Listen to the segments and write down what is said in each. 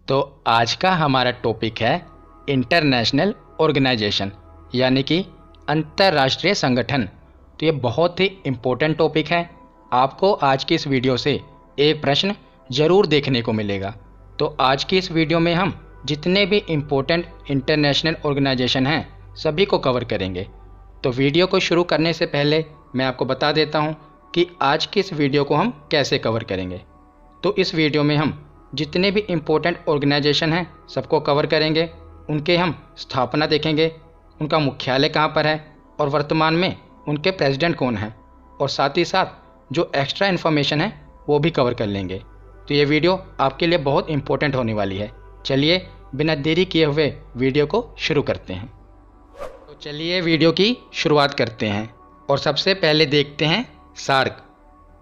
तो आज का हमारा टॉपिक है इंटरनेशनल ऑर्गेनाइजेशन यानी कि अंतर्राष्ट्रीय संगठन। तो ये बहुत ही इम्पोर्टेंट टॉपिक है। आपको आज की इस वीडियो से एक प्रश्न ज़रूर देखने को मिलेगा। तो आज की इस वीडियो में हम जितने भी इम्पोर्टेंट इंटरनेशनल ऑर्गेनाइजेशन हैं सभी को कवर करेंगे। तो वीडियो को शुरू करने से पहले मैं आपको बता देता हूँ कि आज की इस वीडियो को हम कैसे कवर करेंगे। तो इस वीडियो में हम जितने भी इम्पोर्टेंट ऑर्गेनाइजेशन हैं सबको कवर करेंगे, उनके हम स्थापना देखेंगे, उनका मुख्यालय कहाँ पर है और वर्तमान में उनके प्रेसिडेंट कौन हैं, और साथ ही साथ जो एक्स्ट्रा इन्फॉर्मेशन है वो भी कवर कर लेंगे। तो ये वीडियो आपके लिए बहुत इम्पोर्टेंट होने वाली है। चलिए बिना देरी किए हुए वीडियो को शुरू करते हैं। तो चलिए वीडियो की शुरुआत करते हैं और सबसे पहले देखते हैं सार्क।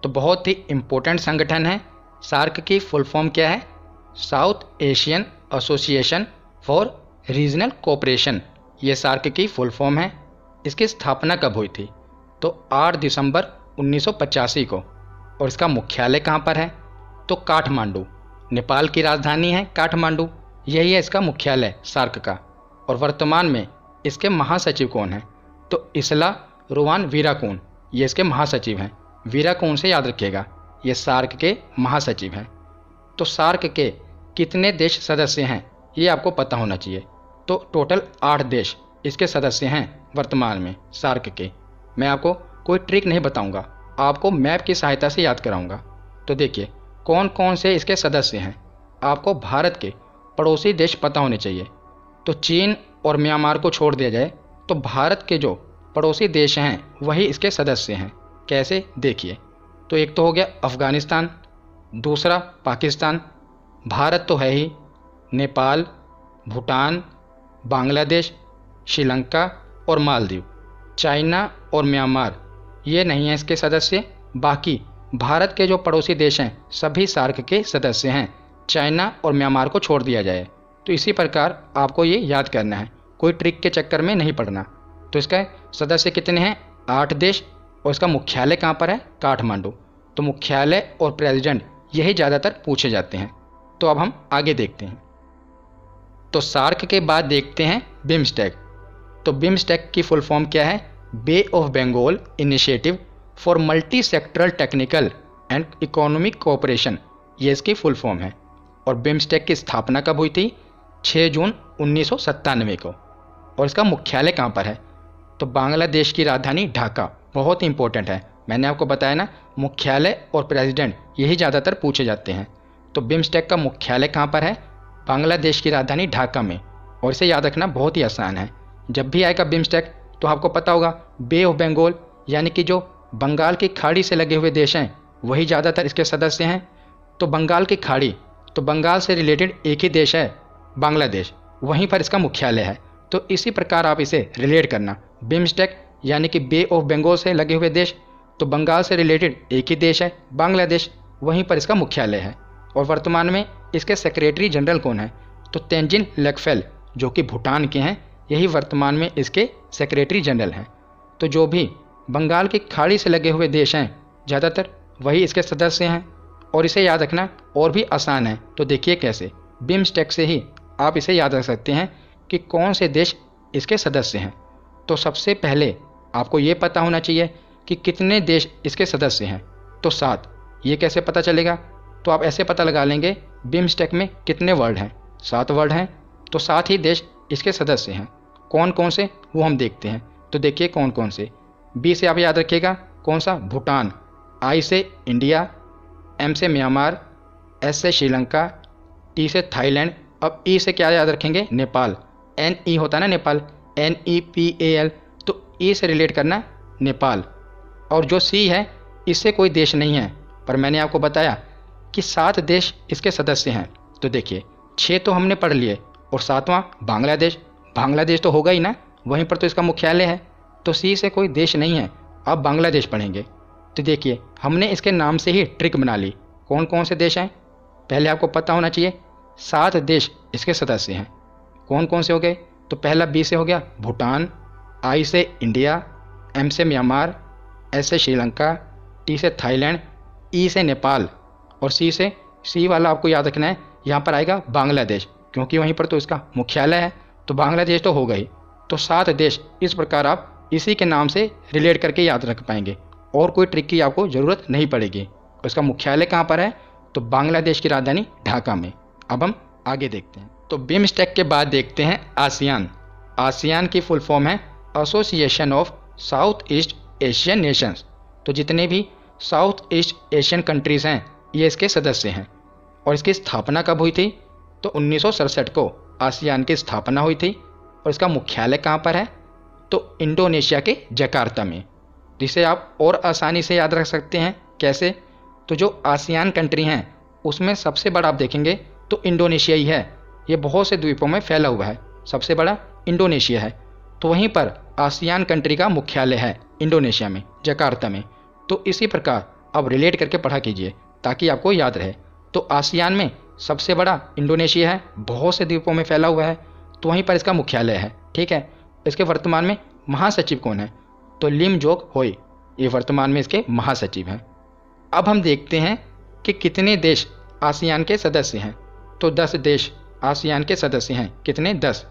तो बहुत ही इम्पोर्टेंट संगठन है। सार्क की फुल फॉर्म क्या है? South Asian association for regional cooperation. ये सार्क की फुल फॉर्म है। इसकी स्थापना कब हुई थी? तो 8 दिसंबर 1985 को। और इसका मुख्यालय कहाँ पर है? तो काठमांडू, नेपाल की राजधानी है काठमांडू। यही है इसका मुख्यालय सार्क का। और वर्तमान में इसके महासचिव कौन हैं? तो इसला रोवान वीराकून, ये इसके महासचिव हैं। वीराकून से याद रखिएगा, ये सार्क के महासचिव हैं। तो सार्क के कितने देश सदस्य हैं ये आपको पता होना चाहिए। तो टोटल 8 देश इसके सदस्य हैं वर्तमान में सार्क के। मैं आपको कोई ट्रिक नहीं बताऊंगा, आपको मैप की सहायता से याद कराऊंगा। तो देखिए कौन कौन से इसके सदस्य हैं। आपको भारत के पड़ोसी देश पता होने चाहिए। तो चीन और म्यांमार को छोड़ दिया जाए तो भारत के जो पड़ोसी देश हैं वही इसके सदस्य हैं। कैसे? देखिए, तो एक तो हो गया अफ़गानिस्तान, दूसरा पाकिस्तान, भारत तो है ही, नेपाल, भूटान, बांग्लादेश, श्रीलंका और मालदीव। चाइना और म्यांमार ये नहीं हैं इसके सदस्य। बाकी भारत के जो पड़ोसी देश हैं सभी सार्क के सदस्य हैं, चाइना और म्यांमार को छोड़ दिया जाए। तो इसी प्रकार आपको ये याद करना है, कोई ट्रिक के चक्कर में नहीं पड़ना। तो इसका सदस्य कितने हैं? 8 देश। और इसका मुख्यालय कहाँ पर है? काठमांडू। तो मुख्यालय और प्रेसिडेंट यही ज़्यादातर पूछे जाते हैं। तो अब हम आगे देखते हैं। तो सार्क के बाद देखते हैं बिम्स्टेक। तो बिम्स्टेक की फुल फॉर्म क्या है? Bay of Bengal initiative for multi sectoral technical and economic cooperation, ये इसकी फुल फॉर्म है। और बिम्स्टेक की स्थापना कब हुई थी? 6 जून 1997 को। और इसका मुख्यालय कहाँ पर है? तो बांग्लादेश की राजधानी ढाका। बहुत ही इंपॉर्टेंट है, मैंने आपको बताया ना, मुख्यालय और प्रेसिडेंट यही ज़्यादातर पूछे जाते हैं। तो बिम्स्टेक का मुख्यालय कहाँ पर है? बांग्लादेश की राजधानी ढाका में। और इसे याद रखना बहुत ही आसान है। जब भी आएगा बिम्स्टेक तो आपको पता होगा बे ऑफ बंगाल यानी कि जो बंगाल की खाड़ी से लगे हुए देश हैं वही ज़्यादातर इसके सदस्य हैं। तो बंगाल की खाड़ी, तो बंगाल से रिलेटेड एक ही देश है बांग्लादेश, वहीं पर इसका मुख्यालय है। तो इसी प्रकार आप इसे रिलेट करना। बिम्स्टेक यानी कि बे ऑफ बंगाल से लगे हुए देश, तो बंगाल से रिलेटेड एक ही देश है बांग्लादेश, वहीं पर इसका मुख्यालय है। और वर्तमान में इसके सेक्रेटरी जनरल कौन है? तो तेंजिन लेकफेल, जो कि भूटान के हैं, यही वर्तमान में इसके सेक्रेटरी जनरल हैं। तो जो भी बंगाल की खाड़ी से लगे हुए देश हैं ज़्यादातर वही इसके सदस्य हैं। और इसे याद रखना और भी आसान है। तो देखिए कैसे, बिम्स्टेक से ही आप इसे याद रख सकते हैं कि कौन से देश इसके सदस्य हैं। तो सबसे पहले आपको ये पता होना चाहिए कि कितने देश इसके सदस्य हैं। तो 7। ये कैसे पता चलेगा? तो आप ऐसे पता लगा लेंगे बिम्स्टेक में कितने वर्ड हैं, 7 वर्ड हैं। तो 7 ही देश इसके सदस्य हैं। कौन कौन से वो हम देखते हैं। तो देखिए कौन कौन से। बी से आप याद रखिएगा कौन सा? भूटान। आई से इंडिया, एम से म्यांमार, एस से श्रीलंका, टी से थाईलैंड। अब ई से क्या याद रखेंगे? नेपाल। एन ई होता है ना नेपाल, NEPAL। तो ई से रिलेट करना नेपाल। और जो सी है इससे कोई देश नहीं है, पर मैंने आपको बताया कि 7 देश इसके सदस्य हैं। तो देखिए 6 तो हमने पढ़ लिए और 7वां बांग्लादेश। बांग्लादेश तो होगा ही ना, वहीं पर तो इसका मुख्यालय है। तो सी से कोई देश नहीं है, अब बांग्लादेश पढ़ेंगे। तो देखिए हमने इसके नाम से ही ट्रिक बना ली। कौन कौन से देश हैं पहले आपको पता होना चाहिए। 7 देश इसके सदस्य हैं। कौन कौन से हो गए? तो पहला बी से हो गया भूटान, आई से इंडिया, एम से म्यांमार, एस से श्रीलंका, टी से थाईलैंड, ई से नेपाल और सी से, सी वाला आपको याद रखना है यहाँ पर आएगा बांग्लादेश, क्योंकि वहीं पर तो इसका मुख्यालय है, तो बांग्लादेश तो हो गई। तो 7 देश इस प्रकार आप इसी के नाम से रिलेट करके याद रख पाएंगे और कोई ट्रिक की आपको ज़रूरत नहीं पड़ेगी। उसका मुख्यालय कहाँ पर है? तो बांग्लादेश की राजधानी ढाका में। अब हम आगे देखते हैं। तो बिमस्टेक के बाद देखते हैं आसियान। आसियान की फुल फॉर्म है association of south east Asian Nations. तो जितने भी साउथ ईस्ट एशियन कंट्रीज़ हैं ये इसके सदस्य हैं। और इसकी स्थापना कब हुई थी? तो 1967 को आसियान की स्थापना हुई थी। और इसका मुख्यालय कहाँ पर है? तो इंडोनेशिया के जकार्ता में। जिसे आप और आसानी से याद रख सकते हैं। कैसे? तो जो आसियान कंट्री हैं उसमें सबसे बड़ा आप देखेंगे तो इंडोनेशिया ही है। ये बहुत से द्वीपों में फैला हुआ है, सबसे बड़ा इंडोनेशिया है। तो वहीं पर आसियान कंट्री का मुख्यालय है इंडोनेशिया में, जकार्ता में। तो इसी प्रकार अब रिलेट करके पढ़ा कीजिए ताकि आपको याद रहे। तो आसियान में सबसे बड़ा इंडोनेशिया है, बहुत से द्वीपों में फैला हुआ है, तो वहीं पर इसका मुख्यालय है। ठीक है। इसके वर्तमान में महासचिव कौन है? तो लिम जोक होई, ये वर्तमान में इसके महासचिव हैं। अब हम देखते हैं कि कितने देश आसियान के सदस्य हैं। तो 10 देश आसियान के सदस्य हैं। कितने? 10।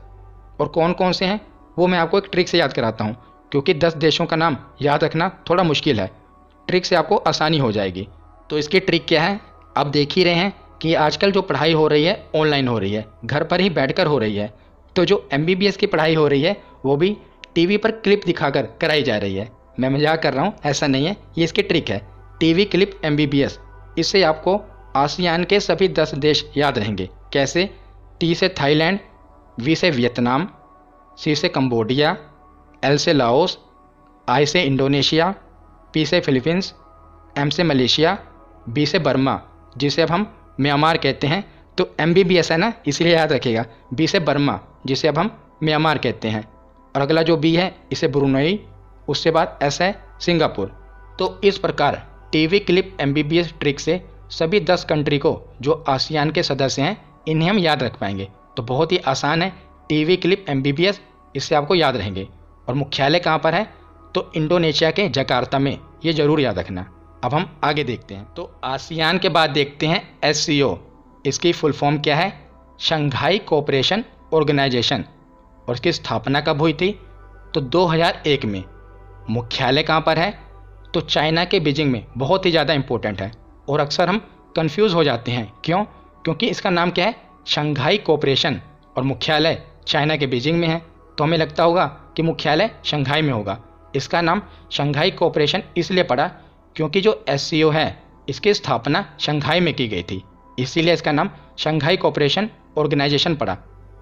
और कौन कौन से हैं वो मैं आपको एक ट्रिक से याद कराता हूँ, क्योंकि 10 देशों का नाम याद रखना थोड़ा मुश्किल है। ट्रिक से आपको आसानी हो जाएगी। तो इसकी ट्रिक क्या है? आप देख ही रहे हैं कि आजकल जो पढ़ाई हो रही है ऑनलाइन हो रही है, घर पर ही बैठकर हो रही है। तो जो MBBS की पढ़ाई हो रही है वो भी टीवी पर क्लिप दिखाकर कराई जा रही है। मैं मजाक कर रहा हूँ, ऐसा नहीं है, ये इसकी ट्रिक है, टीवी क्लिप MBBS। इससे आपको आसियान के सभी 10 देश याद रहेंगे। कैसे? T से थाईलैंड, V से वियतनाम, C से कंबोडिया, L से लाओस, I से इंडोनेशिया, P से फिलीपींस, M से मलेशिया, B से बर्मा, जिसे अब हम म्यांमार कहते हैं। तो MBBS है ना, इसलिए याद रखिएगा। B से बर्मा, जिसे अब हम म्यांमार कहते हैं। और अगला जो B है इसे ब्रुनई, उससे बाद S है सिंगापुर। तो इस प्रकार टीवी क्लिप MBBS ट्रिक से सभी 10 कंट्री को जो आसियान के सदस्य हैं इन्हें हम याद रख पाएंगे। तो बहुत ही आसान है, टीवी क्लिप MBBS, इससे आपको याद रहेंगे। और मुख्यालय कहाँ पर है? तो इंडोनेशिया के जकार्ता में, ये जरूर याद रखना। अब हम आगे देखते हैं। तो आसियान के बाद देखते हैं SCO। इसकी फुल फॉर्म क्या है? Shanghai Cooperation Organisation. और इसकी स्थापना कब हुई थी? तो 2001 में। मुख्यालय कहाँ पर है? तो चाइना के बीजिंग में। बहुत ही ज़्यादा इंपॉर्टेंट है और अक्सर हम कंफ्यूज हो जाते हैं। क्यों? क्योंकि इसका नाम क्या है? शंघाई कोऑपरेशन, और मुख्यालय चाइना के बीजिंग में है। तो हमें लगता होगा कि मुख्यालय शंघाई में होगा। इसका नाम शंघाई कोऑपरेशन इसलिए पड़ा क्योंकि जो SCO है इसकी स्थापना शंघाई में की गई थी, इसीलिए इसका नाम शंघाई कोऑपरेशन ऑर्गेनाइजेशन पड़ा।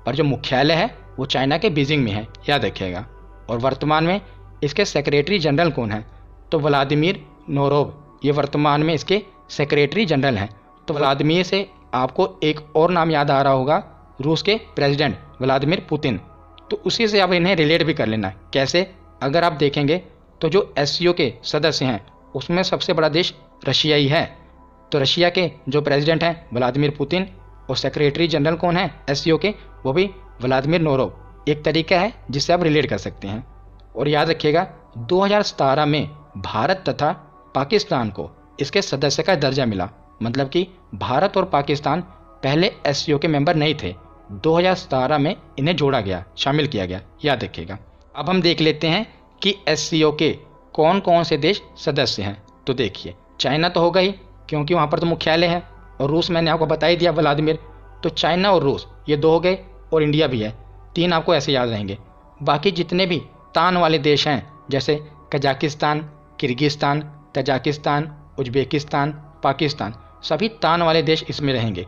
पर जो मुख्यालय है वो चाइना के बीजिंग में है, याद रखिएगा। और वर्तमान में इसके सेक्रेटरी जनरल कौन है? तो व्लादिमीर नोरोव, ये वर्तमान में इसके सेक्रेटरी जनरल हैं। तो व्लादिमीर से आपको एक और नाम याद आ रहा होगा, रूस के प्रेसिडेंट व्लादिमीर पुतिन। तो उसी से आप इन्हें रिलेट भी कर लेना। कैसे? अगर आप देखेंगे तो जो SCO के सदस्य हैं उसमें सबसे बड़ा देश रशिया ही है। तो रशिया के जो प्रेसिडेंट हैं व्लादिमीर पुतिन, और सेक्रेटरी जनरल कौन है SCO के? वो भी व्लादिमीर नोरोव। एक तरीका है जिससे आप रिलेट कर सकते हैं। और याद रखिएगा 2017 में भारत तथा पाकिस्तान को इसके सदस्य का दर्जा मिला। मतलब कि भारत और पाकिस्तान पहले SCO के मेंबर नहीं थे, 2017 में इन्हें जोड़ा गया, शामिल किया गया, याद रखिएगा। अब हम देख लेते हैं कि SCO के कौन कौन से देश सदस्य हैं। तो देखिए, चाइना तो होगा ही क्योंकि वहाँ पर तो मुख्यालय है, और रूस मैंने आपको बता ही दिया व्लादिमीर। तो चाइना और रूस ये 2 हो गए, और इंडिया भी है, 3 आपको ऐसे याद रहेंगे। बाकी जितने भी तान वाले देश हैं जैसे Kazakhstan, Kyrgyzstan, Tajikistan, Uzbekistan, Pakistan, सभी तान वाले देश इसमें रहेंगे।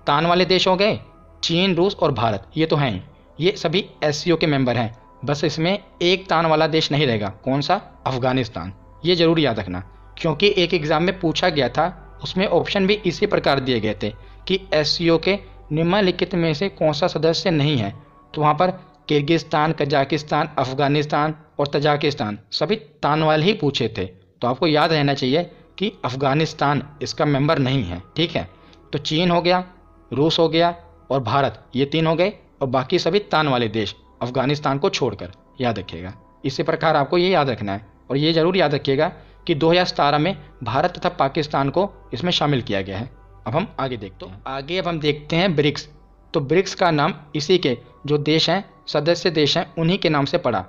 तान वाले देश हो गए चीन, रूस और भारत, ये तो हैं ही, ये सभी SCO के मेंबर हैं। बस इसमें एक तान वाला देश नहीं रहेगा। कौन सा? अफगानिस्तान। ये जरूर याद रखना क्योंकि एक एग्जाम में पूछा गया था, उसमें ऑप्शन भी इसी प्रकार दिए गए थे कि SCO के निम्नलिखित में से कौन सा सदस्य नहीं है। तो वहाँ पर किर्गिस्तान, कजाकिस्तान, अफगानिस्तान और तजाकिस्तान सभी तान वाले ही पूछे थे। तो आपको याद रहना चाहिए कि अफगानिस्तान इसका मेंबर नहीं है। ठीक है। तो चीन हो गया, रूस हो गया और भारत, ये 3 हो गए, और बाकी सभी तान वाले देश अफगानिस्तान को छोड़कर, याद रखिएगा। इसी प्रकार आपको ये याद रखना है। और ये जरूर याद रखिएगा कि 2017 में भारत तथा पाकिस्तान को इसमें शामिल किया गया है। अब हम आगे देखते हैं। आगे अब हम देखते हैं ब्रिक्स। तो ब्रिक्स का नाम इसी के जो देश हैं, सदस्य देश हैं, उन्हीं के नाम से पड़ा।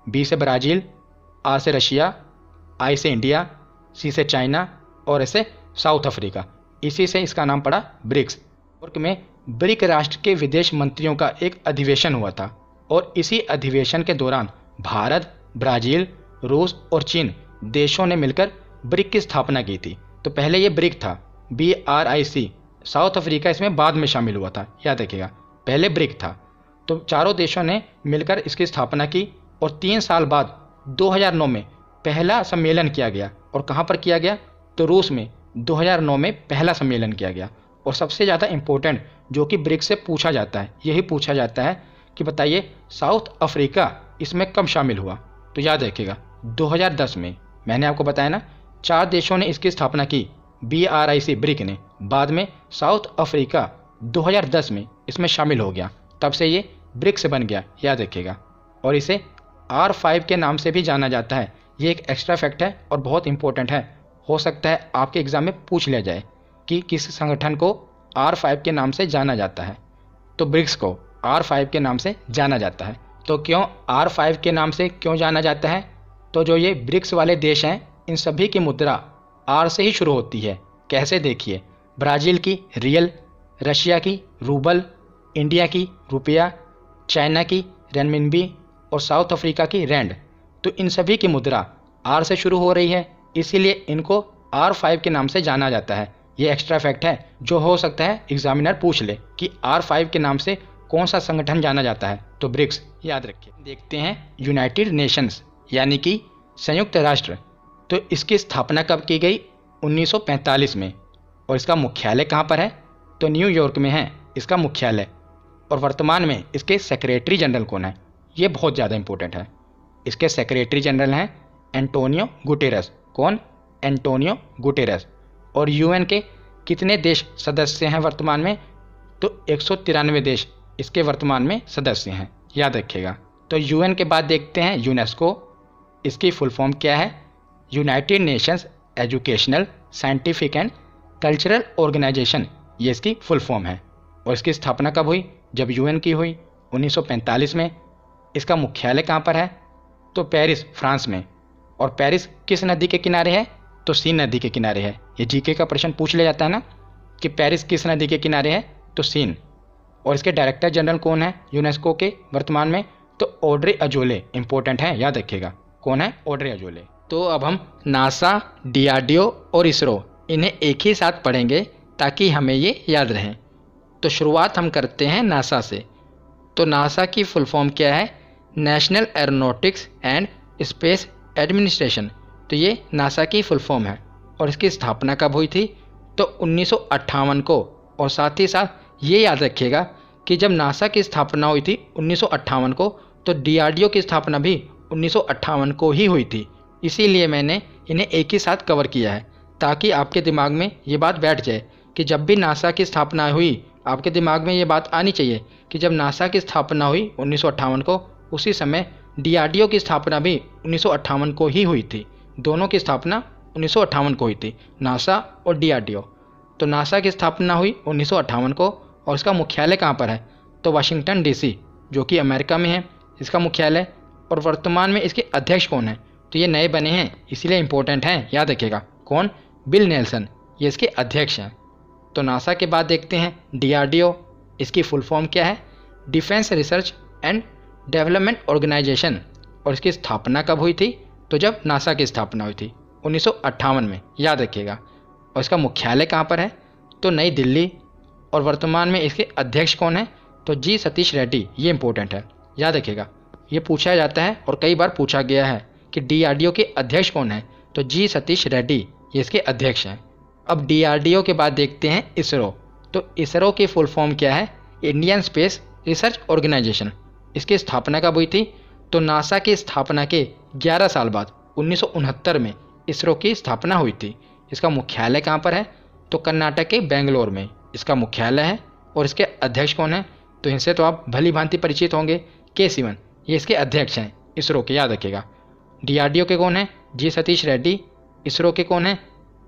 बी से ब्राज़ील, आर से रशिया, आई से इंडिया, सी से चाइना और ऐसे साउथ अफ्रीका। इसी से इसका नाम पड़ा ब्रिक्स। और में ब्रिक राष्ट्र के विदेश मंत्रियों का एक अधिवेशन हुआ था और इसी अधिवेशन के दौरान भारत, ब्राज़ील, रूस और चीन देशों ने मिलकर ब्रिक की स्थापना की थी। तो पहले ये ब्रिक था, BRIC। साउथ अफ्रीका इसमें बाद में शामिल हुआ था, याद रखिएगा। पहले ब्रिक था। तो चारों देशों ने मिलकर इसकी स्थापना की और 3 साल बाद 2009 में पहला सम्मेलन किया गया। और कहाँ पर किया गया? तो रूस में 2009 में पहला सम्मेलन किया गया। और सबसे ज़्यादा इम्पोर्टेंट जो कि ब्रिक्स से पूछा जाता है, यही पूछा जाता है कि बताइए साउथ अफ्रीका इसमें कब शामिल हुआ? तो याद रखिएगा 2010 में। मैंने आपको बताया ना, 4 देशों ने इसकी स्थापना की, BRIC ब्रिक ने। बाद में साउथ अफ्रीका 2010 में इसमें शामिल हो गया, तब से ये ब्रिक्स बन गया, याद रखिएगा। और इसे R5 के नाम से भी जाना जाता है। ये एक एक्स्ट्रा फैक्ट है और बहुत इंपॉर्टेंट है। हो सकता है आपके एग्जाम में पूछ लिया जाए कि किस संगठन को R5 के नाम से जाना जाता है। तो ब्रिक्स को R5 के नाम से जाना जाता है। तो क्यों R5 के नाम से क्यों जाना जाता है? तो जो ये ब्रिक्स वाले देश हैं, इन सभी की मुद्रा R से ही शुरू होती है। कैसे? देखिए, ब्राज़ील की रियल, रशिया की रूबल, इंडिया की रुपया, चाइना की रेनमिनबी और साउथ अफ्रीका की रैंड। तो इन सभी की मुद्रा R से शुरू हो रही है, इसीलिए इनको R5 के नाम से जाना जाता है। ये एक्स्ट्रा फैक्ट है जो हो सकता है एग्जामिनर पूछ ले कि R5 के नाम से कौन सा संगठन जाना जाता है? तो ब्रिक्स, याद रखिए। देखते हैं यूनाइटेड नेशंस यानी कि संयुक्त राष्ट्र। तो इसकी स्थापना कब की गई? 1945 में। और इसका मुख्यालय कहाँ पर है? तो न्यूयॉर्क में है इसका मुख्यालय। और वर्तमान में इसके सेक्रेटरी जनरल कौन है? ये बहुत ज़्यादा इंपॉर्टेंट है। इसके सेक्रेटरी जनरल हैं एंटोनियो गुटेरस। कौन? Antonio Guterres. और UN के कितने देश सदस्य हैं वर्तमान में? तो 193 देश इसके वर्तमान में सदस्य हैं, याद रखिएगा। तो UN के बाद देखते हैं यूनेस्को। इसकी फुल फॉर्म क्या है? United Nations Educational, Scientific and Cultural Organisation, ये इसकी फुल फॉर्म है। और इसकी स्थापना कब हुई? जब UN की हुई, 1945 में। इसका मुख्यालय कहाँ पर है? तो पेरिस, फ्रांस में। और पेरिस किस नदी के किनारे है? तो सीन नदी के किनारे है। ये जीके का प्रश्न पूछ लिया जाता है ना कि पेरिस किस नदी के किनारे है? तो सीन। और इसके डायरेक्टर जनरल कौन है यूनेस्को के वर्तमान में? तो ऑड्रे अजोले। इंपॉर्टेंट है, याद रखिएगा। कौन है? Audrey Azoulay. तो अब हम नासा, DRDO और इसरो, इन्हें एक ही साथ पढ़ेंगे ताकि हमें ये याद रहें। तो शुरुआत हम करते हैं नासा से। तो नासा की फुल फॉर्म क्या है? National aeronautics and space administration. तो ये नासा की फुल फॉर्म है। और इसकी स्थापना कब हुई थी? तो 1958 को। और साथ ही साथ ये याद रखिएगा कि जब नासा की स्थापना हुई थी 1958 को, तो DRDO की स्थापना भी 1958 को ही हुई थी। इसीलिए मैंने इन्हें एक ही साथ कवर किया है ताकि आपके दिमाग में ये बात बैठ जाए कि जब भी नासा की स्थापना हुई, आपके दिमाग में ये बात आनी चाहिए कि जब नासा की स्थापना हुई 1958 को, उसी समय DRDO की स्थापना भी 1958 को ही हुई थी। दोनों की स्थापना 1958 को हुई थी, नासा और DRDO। तो नासा की स्थापना हुई 1958 को। और इसका मुख्यालय कहाँ पर है? तो वाशिंगटन DC, जो कि अमेरिका में है, इसका मुख्यालय। और वर्तमान में इसके अध्यक्ष कौन है? तो ये नए बने हैं, इसीलिए इंपॉर्टेंट हैं, याद रखिएगा। कौन? बिल नेल्सन, ये इसके अध्यक्ष हैं। तो नासा के बाद देखते हैं DRDO। इसकी फुल फॉर्म क्या है? Defence Research and Development Organisation. और इसकी स्थापना कब हुई थी? तो जब नासा की स्थापना हुई थी 1958 में, याद रखिएगा। और इसका मुख्यालय कहाँ पर है? तो नई दिल्ली। और वर्तमान में इसके अध्यक्ष कौन है? तो G सतीश रेड्डी। ये इंपॉर्टेंट है, याद रखिएगा। ये पूछा जाता है और कई बार पूछा गया है कि DRDO के अध्यक्ष कौन है? तो G सतीश रेड्डी, ये इसके अध्यक्ष हैं। अब DRDO के बाद देखते हैं इसरो। तो इसरो की फुल फॉर्म क्या है? Indian Space Research Organisation. इसकी स्थापना कब हुई थी? तो नासा की स्थापना के 11 साल बाद 1969 में इसरो की स्थापना हुई थी। इसका मुख्यालय कहाँ पर है? तो कर्नाटक के बेंगलोर में इसका मुख्यालय है। और इसके अध्यक्ष कौन है? तो इनसे तो आप भली भांति परिचित होंगे, K सिवन, ये इसके अध्यक्ष हैं इसरो के, याद रखिएगा। DRDO के कौन है? G सतीश रेड्डी। इसरो के कौन है?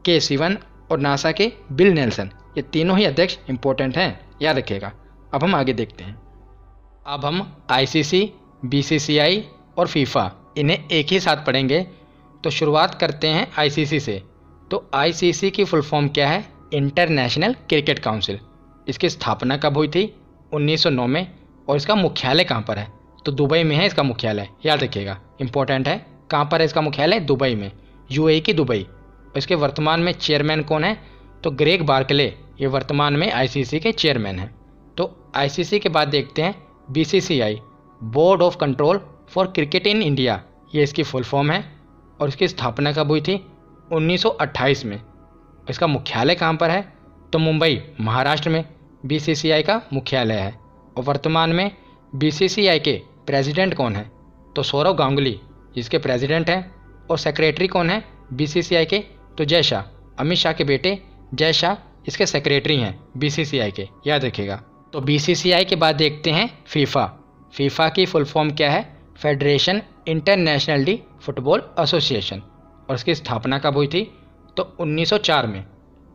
K सिवन। और नासा के बिल नेल्सन, ये तीनों ही अध्यक्ष इंपॉर्टेंट हैं, याद रखिएगा। अब हम आगे देखते हैं। अब हम आईसीसी, बीसीसीआई और फीफा इन्हें एक ही साथ पढ़ेंगे। तो शुरुआत करते हैं आईसीसी से। तो आईसीसी की फुल फॉर्म क्या है? International cricket council. इसकी स्थापना कब हुई थी? 1909 में। और इसका मुख्यालय कहाँ पर है? तो दुबई में है इसका मुख्यालय, याद रखिएगा, इंपॉर्टेंट है। कहाँ पर है इसका मुख्यालय? दुबई में, यूएई की दुबई। और इसके वर्तमान में चेयरमैन कौन है? तो ग्रेग बार्कले, ये वर्तमान में आईसीसी के चेयरमैन हैं। तो आईसीसी के बाद देखते हैं BCCI, board of control for cricket in India, ये इसकी फुल फॉर्म है। और इसकी स्थापना कब हुई थी? 1928 में। इसका मुख्यालय कहाँ पर है? तो मुंबई, महाराष्ट्र में बीसीसीआई का मुख्यालय है। और वर्तमान में बीसीसीआई के प्रेसिडेंट कौन है? तो सौरव गांगुली जिसके प्रेसिडेंट हैं। और सेक्रेटरी कौन है बीसीसीआई के? तो जय शाह, अमित शाह के बेटे जय शाह इसके सेक्रेटरी हैं बीसीसीआई के, याद रखिएगा। तो बीसीसीआई के बाद देखते हैं फीफा। फीफा की फुल फॉर्म क्या है? Federation international D football association. और इसकी स्थापना कब हुई थी? तो 1904 में।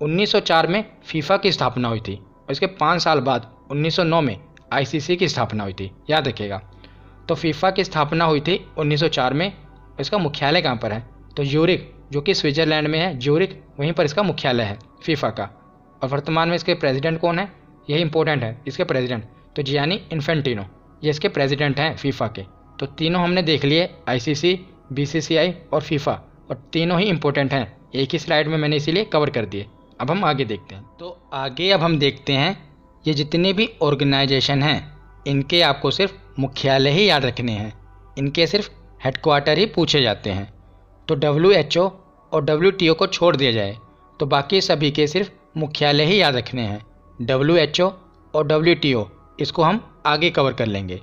1904 में फीफा की स्थापना हुई थी। और इसके 5 साल बाद 1909 में आईसीसी की स्थापना हुई थी, याद रखिएगा। तो फीफा की स्थापना हुई थी 1904 में। इसका मुख्यालय कहाँ पर है? तो यूरिक, जो कि स्विट्जरलैंड में है, यूरिक, वहीं पर इसका मुख्यालय है फीफा का। और वर्तमान में इसके प्रेसिडेंट कौन है? यही इंपॉर्टेंट है, इसके प्रेसिडेंट तो जियानी इन्फेंटिनो, ये इसके प्रेसिडेंट हैं फीफा के। तो तीनों हमने देख लिए, आईसीसी, बीसीसीआई और फीफा, और तीनों ही इंपॉर्टेंट हैं, एक ही स्लाइड में मैंने इसीलिए कवर कर दिए। अब हम आगे देखते हैं। तो आगे अब हम देखते हैं ये जितने भी ऑर्गेनाइजेशन हैं इनके आपको सिर्फ मुख्यालय ही याद रखने हैं, इनके सिर्फ हेडक्वार्टर ही पूछे जाते हैं। तो WHO और WTO को छोड़ दिया जाए तो बाकी सभी के सिर्फ मुख्यालय ही याद रखने हैं। WHO और WTO इसको हम आगे कवर कर लेंगे।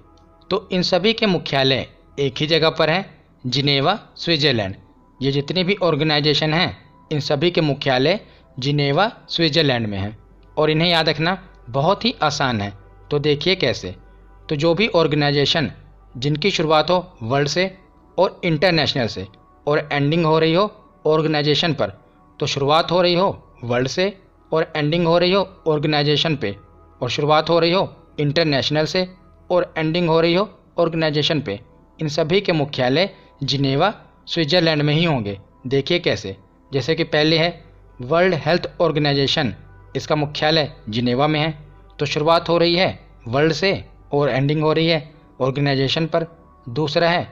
तो इन सभी के मुख्यालय एक ही जगह पर हैं, जिनेवा, स्विट्ज़रलैंड। ये जितनी भी ऑर्गेनाइजेशन हैं इन सभी के मुख्यालय जिनेवा, स्विट्ज़रलैंड में हैं। और इन्हें याद रखना बहुत ही आसान है। तो देखिए कैसे। तो जो भी ऑर्गेनाइजेशन जिनकी शुरुआत हो वर्ल्ड से और इंटरनेशनल से और एंडिंग हो रही हो ऑर्गेनाइजेशन पर, तो शुरुआत हो रही हो वर्ल्ड से और एंडिंग हो रही हो ऑर्गेनाइजेशन पे, और शुरुआत हो रही हो इंटरनेशनल से और एंडिंग हो रही हो ऑर्गेनाइजेशन पे, इन सभी के मुख्यालय जिनेवा, स्विट्ज़रलैंड में ही होंगे। देखिए कैसे। जैसे कि पहले है वर्ल्ड हेल्थ ऑर्गेनाइजेशन, इसका मुख्यालय जिनेवा में है। तो शुरुआत हो रही है वर्ल्ड से और एंडिंग हो रही है ऑर्गेनाइजेशन पर। दूसरा है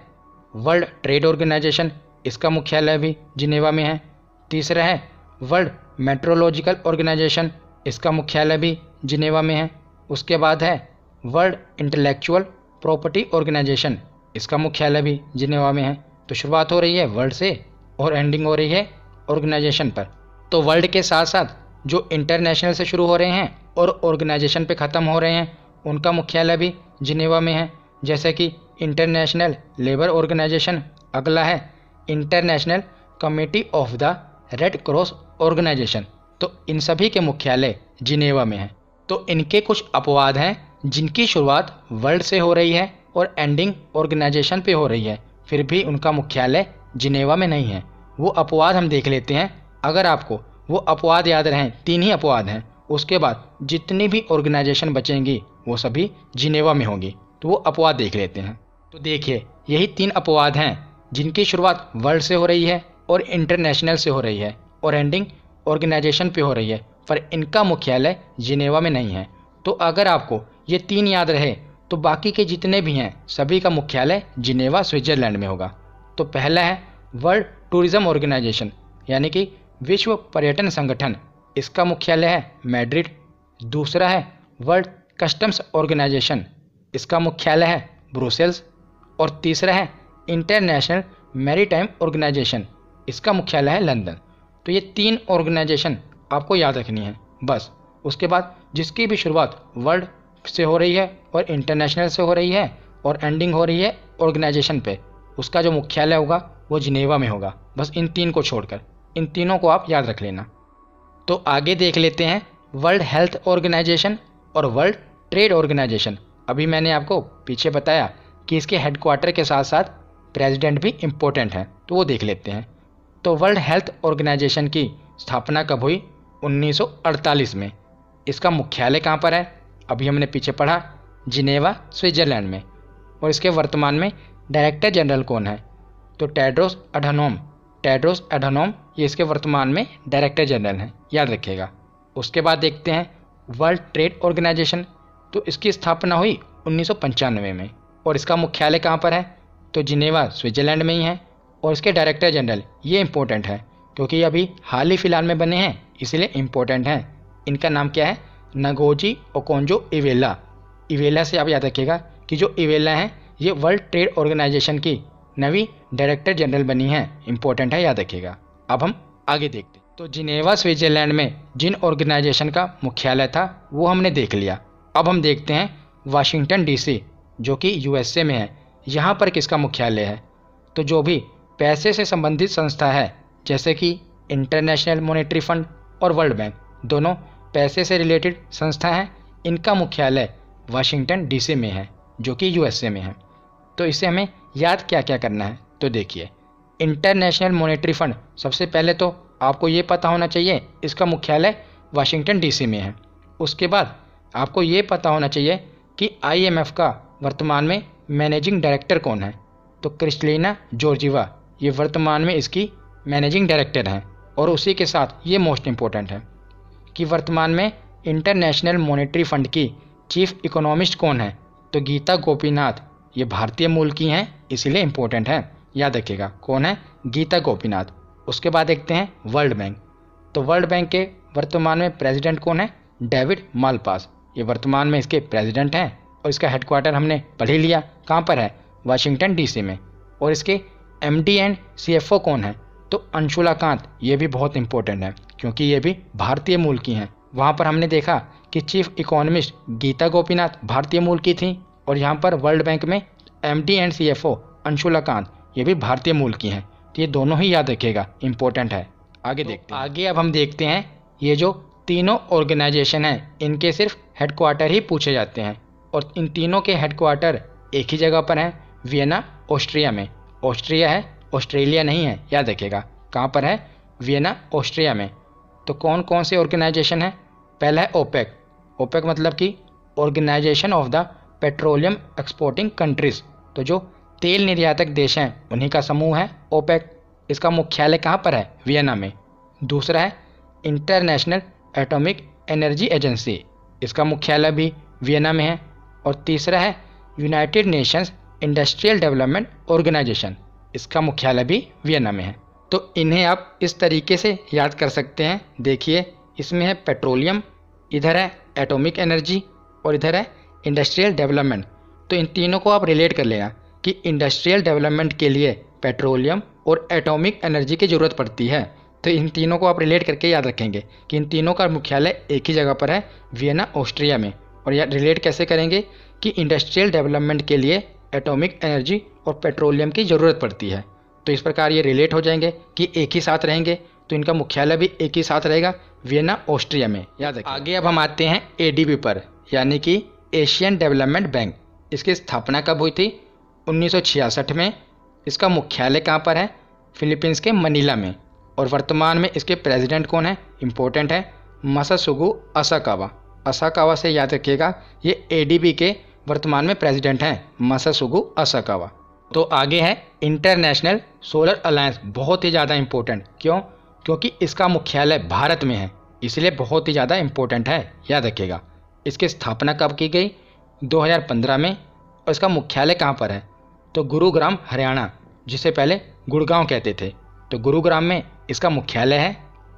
वर्ल्ड ट्रेड ऑर्गेनाइजेशन, इसका मुख्यालय भी जिनेवा में है। तीसरा है वर्ल्ड मेट्रोलॉजिकल ऑर्गेनाइजेशन, इसका मुख्यालय भी जिनेवा में है। उसके बाद है वर्ल्ड इंटेलेक्चुअल प्रॉपर्टी ऑर्गेनाइजेशन, इसका मुख्यालय भी जिनेवा में है। तो शुरुआत हो रही है वर्ल्ड से और एंडिंग हो रही है ऑर्गेनाइजेशन पर। तो वर्ल्ड के साथ साथ जो इंटरनेशनल से शुरू हो रहे हैं और ऑर्गेनाइजेशन पे ख़त्म हो रहे हैं उनका मुख्यालय भी जिनेवा में है। जैसे कि इंटरनेशनल लेबर ऑर्गेनाइजेशन, अगला है International Committee of the Red Cross organisation. तो इन सभी के मुख्यालय जिनेवा में है। तो इनके कुछ अपवाद हैं जिनकी शुरुआत वर्ल्ड से हो रही है और एंडिंग ऑर्गेनाइजेशन पे हो रही है, फिर भी उनका मुख्यालय जिनेवा में नहीं है। वो अपवाद हम देख लेते हैं। अगर आपको वो अपवाद याद रहें, 3 ही अपवाद हैं, उसके बाद जितनी भी ऑर्गेनाइजेशन बचेंगी वो सभी जिनेवा में होंगी। तो वो अपवाद देख लेते हैं। तो देखिए यही 3 अपवाद हैं जिनकी शुरुआत वर्ल्ड से हो रही है और इंटरनेशनल से हो रही है और एंडिंग ऑर्गेनाइजेशन पे हो रही है, पर इनका मुख्यालय जिनेवा में नहीं है। तो अगर आपको ये 3 याद रहे तो बाकी के जितने भी हैं सभी का मुख्यालय जिनेवा, स्विट्ज़रलैंड में होगा। तो पहला है वर्ल्ड टूरिज्म ऑर्गेनाइजेशन, यानी कि विश्व पर्यटन संगठन, इसका मुख्यालय है मैड्रिड। दूसरा है वर्ल्ड कस्टम्स ऑर्गेनाइजेशन, इसका मुख्यालय है ब्रुसेल्स। और तीसरा है इंटरनेशनल मैरीटाइम ऑर्गेनाइजेशन, इसका मुख्यालय है लंदन। तो ये 3 ऑर्गेनाइजेशन आपको याद रखनी है बस। उसके बाद जिसकी भी शुरुआत वर्ल्ड से हो रही है और इंटरनेशनल से हो रही है और एंडिंग हो रही है ऑर्गेनाइजेशन पे, उसका जो मुख्यालय होगा वो जिनेवा में होगा। बस इन 3 को छोड़कर, इन तीनों को आप याद रख लेना। तो आगे देख लेते हैं वर्ल्ड हेल्थ ऑर्गेनाइजेशन और वर्ल्ड ट्रेड ऑर्गेनाइजेशन। अभी मैंने आपको पीछे बताया कि इसके हेडक्वार्टर के साथ साथ प्रेसिडेंट भी इम्पोर्टेंट हैं, तो वो देख लेते हैं। तो वर्ल्ड हेल्थ ऑर्गेनाइजेशन की स्थापना कब हुई? 1948 में। इसका मुख्यालय कहाँ पर है? अभी हमने पीछे पढ़ा, जिनेवा स्विट्जरलैंड में। और इसके वर्तमान में डायरेक्टर जनरल कौन है? तो टेड्रोस अधानोम ये इसके वर्तमान में डायरेक्टर जनरल हैं, याद रखिएगा। उसके बाद देखते हैं वर्ल्ड ट्रेड ऑर्गेनाइजेशन। तो इसकी स्थापना हुई 1995 में और इसका मुख्यालय कहाँ पर है? तो जिनेवा स्विट्जरलैंड में ही है। और इसके डायरेक्टर जनरल, ये इंपॉर्टेंट है क्योंकि ये अभी हाल ही फिलहाल में बने हैं, इसलिए इम्पोर्टेंट हैं। इनका नाम क्या है? Ngozi Okonjo Iweala. इवेला से आप याद रखिएगा कि जो इवेला हैं ये वर्ल्ड ट्रेड ऑर्गेनाइजेशन की नवी डायरेक्टर जनरल बनी हैं, इंपॉर्टेंट है, याद रखिएगा। अब हम आगे देखते हैं। तो जिनेवा स्विट्जरलैंड में जिन ऑर्गेनाइजेशन का मुख्यालय था वो हमने देख लिया। अब हम देखते हैं वाशिंगटन डीसी जो कि यूएसए में है, यहाँ पर किसका मुख्यालय है? तो जो भी पैसे से संबंधित संस्था है जैसे कि इंटरनेशनल मॉनेटरी फंड और वर्ल्ड बैंक, दोनों पैसे से रिलेटेड संस्था हैं, इनका मुख्यालय वाशिंगटन डीसी में है जो कि यूएसए में है। तो इसे हमें याद क्या क्या करना है? तो देखिए, इंटरनेशनल मॉनेटरी फंड, सबसे पहले तो आपको ये पता होना चाहिए इसका मुख्यालय वाशिंगटन डीसी में है। उसके बाद आपको ये पता होना चाहिए कि आईएमएफ का वर्तमान में मैनेजिंग डायरेक्टर कौन है? तो क्रिस्टलिना जॉर्जिवा ये वर्तमान में इसकी मैनेजिंग डायरेक्टर हैं। और उसी के साथ ये मोस्ट इम्पोर्टेंट है कि वर्तमान में इंटरनेशनल मॉनेटरी फंड की चीफ इकोनॉमिस्ट कौन है? तो गीता गोपीनाथ, ये भारतीय मूल की हैं, इसीलिए इम्पोर्टेंट है, याद रखिएगा। कौन है? गीता गोपीनाथ। उसके बाद देखते हैं वर्ल्ड बैंक। तो वर्ल्ड बैंक के वर्तमान में प्रेसिडेंट कौन है? डेविड मालपास, ये वर्तमान में इसके प्रेसिडेंट हैं। और इसका हेडक्वार्टर हमने पढ़ ही लिया, कहाँ पर है? वाशिंगटन डीसी में। और इसके एमडी एंड सीएफओ कौन है? तो अंशुला कांत, ये भी बहुत इंपॉर्टेंट है क्योंकि ये भी भारतीय मूल की हैं। वहाँ पर हमने देखा कि चीफ इकोनॉमिस्ट गीता गोपीनाथ भारतीय मूल की थी और यहाँ पर वर्ल्ड बैंक में MD and CFO Anshula Kant, ये भी भारतीय मूल की हैं। तो ये दोनों ही याद रखिएगा, इंपॉर्टेंट है। आगे देखते हैं। आगे अब हम देखते हैं ये जो तीनों ऑर्गेनाइजेशन हैं इनके सिर्फ हेडक्वार्टर ही पूछे जाते हैं और इन तीनों के हेडक्वार्टर एक ही जगह पर हैं, वियना ऑस्ट्रिया में। ऑस्ट्रिया है, ऑस्ट्रेलिया नहीं है, याद रखिएगा। कहाँ पर है? वियना ऑस्ट्रिया में। तो कौन कौन से ऑर्गेनाइजेशन है? पहला है ओपेक। ओपेक मतलब कि Organisation of the Petroleum Exporting Countries. तो जो तेल निर्यातक देश हैं उन्हीं का समूह है ओपेक। इसका मुख्यालय कहाँ पर है? वियना में। दूसरा है इंटरनेशनल एटॉमिक एनर्जी एजेंसी, इसका मुख्यालय भी वियना में है। और तीसरा है United Nations Industrial Development Organisation, इसका मुख्यालय भी वियना में है। तो इन्हें आप इस तरीके से याद कर सकते हैं। देखिए, इसमें है पेट्रोलियम, इधर है एटॉमिक एनर्जी और इधर है इंडस्ट्रियल डेवलपमेंट। तो इन तीनों को आप रिलेट कर लेना कि इंडस्ट्रियल डेवलपमेंट के लिए पेट्रोलियम और एटॉमिक एनर्जी की ज़रूरत पड़ती है। तो इन तीनों को आप रिलेट करके याद रखेंगे कि इन तीनों का मुख्यालय एक ही जगह पर है, वियना ऑस्ट्रिया में। और यह रिलेट कैसे करेंगे कि इंडस्ट्रियल डेवलपमेंट के लिए एटॉमिक एनर्जी और पेट्रोलियम की ज़रूरत पड़ती है। तो इस प्रकार ये रिलेट हो जाएंगे कि एक ही साथ रहेंगे, तो इनका मुख्यालय भी एक ही साथ रहेगा, वियना ऑस्ट्रिया में, याद रखिए। आगे अब हम आते हैं एडीबी पर, यानी कि एशियन डेवलपमेंट बैंक। इसकी स्थापना कब हुई थी? 1966 में। इसका मुख्यालय कहाँ पर है? फिलीपींस के मनीला में। और वर्तमान में इसके प्रेसिडेंट कौन है? इंपॉर्टेंट है, मासासुगु असाकावा। असाकावा से याद रखिएगा, ये एडीबी के वर्तमान में प्रेसिडेंट हैं, मासासुगु असाकावा। तो आगे है इंटरनेशनल सोलर अलायंस, बहुत ही ज़्यादा इंपॉर्टेंट। क्यों? क्योंकि इसका मुख्यालय भारत में है, इसलिए बहुत ही ज़्यादा इंपॉर्टेंट है, याद रखिएगा। इसकी स्थापना कब की गई? 2015 में। और इसका मुख्यालय कहाँ पर है? तो गुरुग्राम हरियाणा, जिसे पहले गुड़गांव कहते थे। तो गुरुग्राम में इसका मुख्यालय है।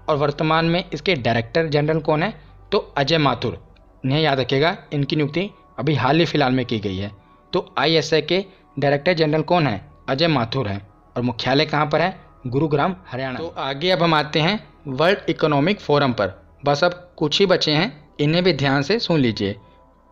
और वर्तमान में इसके डायरेक्टर जनरल कौन है? तो अजय माथुर। इन्हें याद रखिएगा, इनकी नियुक्ति अभी हाल ही फिलहाल में की गई है। तो आईएसए के डायरेक्टर जनरल कौन है? अजय माथुर हैं। और मुख्यालय कहाँ पर है? गुरुग्राम हरियाणा। तो आगे अब हम आते हैं वर्ल्ड इकोनॉमिक फोरम पर। बस अब कुछ ही बचे हैं, इन्हें भी ध्यान से सुन लीजिए।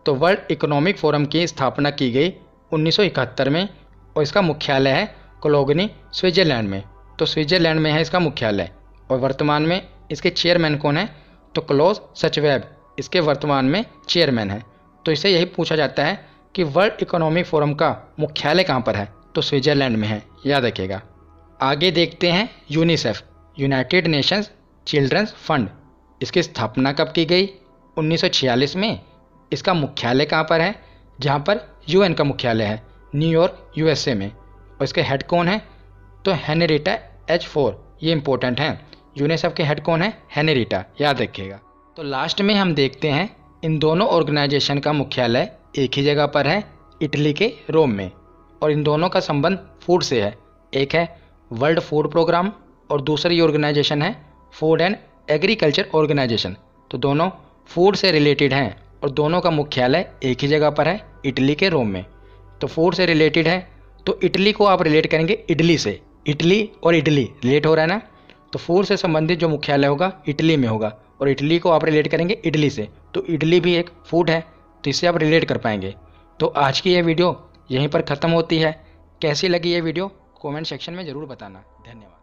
तो वर्ल्ड इकोनॉमिक फोरम की स्थापना की गई 1971 में और इसका मुख्यालय है कोलोगनी, स्विट्जरलैंड में। तो स्विट्जरलैंड में है इसका मुख्यालय। और वर्तमान में इसके चेयरमैन कौन है? तो क्लॉस सचवेब इसके वर्तमान में चेयरमैन है। तो इससे यही पूछा जाता है कि वर्ल्ड इकोनॉमिक फोरम का मुख्यालय कहाँ पर है? तो स्विट्जरलैंड में है, याद रखिएगा। आगे देखते हैं UNICEF, United Nations Children's Fund. इसकी स्थापना कब की गई? 1946 में। इसका मुख्यालय कहाँ पर है? जहाँ पर यूएन का मुख्यालय है, न्यूयॉर्क यूएसए में। और इसके हेड कौन है? तो हेनरिटा H4, ये इंपॉर्टेंट है। यूनिसेफ के हेड कौन है? हेनरिटा, याद रखिएगा। तो लास्ट में हम देखते हैं इन दोनों ऑर्गेनाइजेशन का मुख्यालय एक ही जगह पर है, इटली के रोम में। और इन दोनों का संबंध फूड से है। एक है वर्ल्ड फूड प्रोग्राम और दूसरी ऑर्गेनाइजेशन है फूड एंड एग्रीकल्चर ऑर्गेनाइजेशन। तो दोनों फूड से रिलेटेड हैं और दोनों का मुख्यालय एक ही जगह पर है, इटली के रोम में। तो फूड से रिलेटेड है तो इटली को आप रिलेट करेंगे इडली से। इटली और इडली रिलेट हो रहा है ना, तो फूड से संबंधित जो मुख्यालय होगा इटली में होगा और इटली को आप रिलेट करेंगे इडली से। तो इडली भी एक फूड है, तो इससे आप रिलेट कर पाएंगे। तो आज की ये वीडियो यहीं पर ख़त्म होती है। कैसी लगी ये वीडियो कमेंट सेक्शन में ज़रूर बताना। धन्यवाद।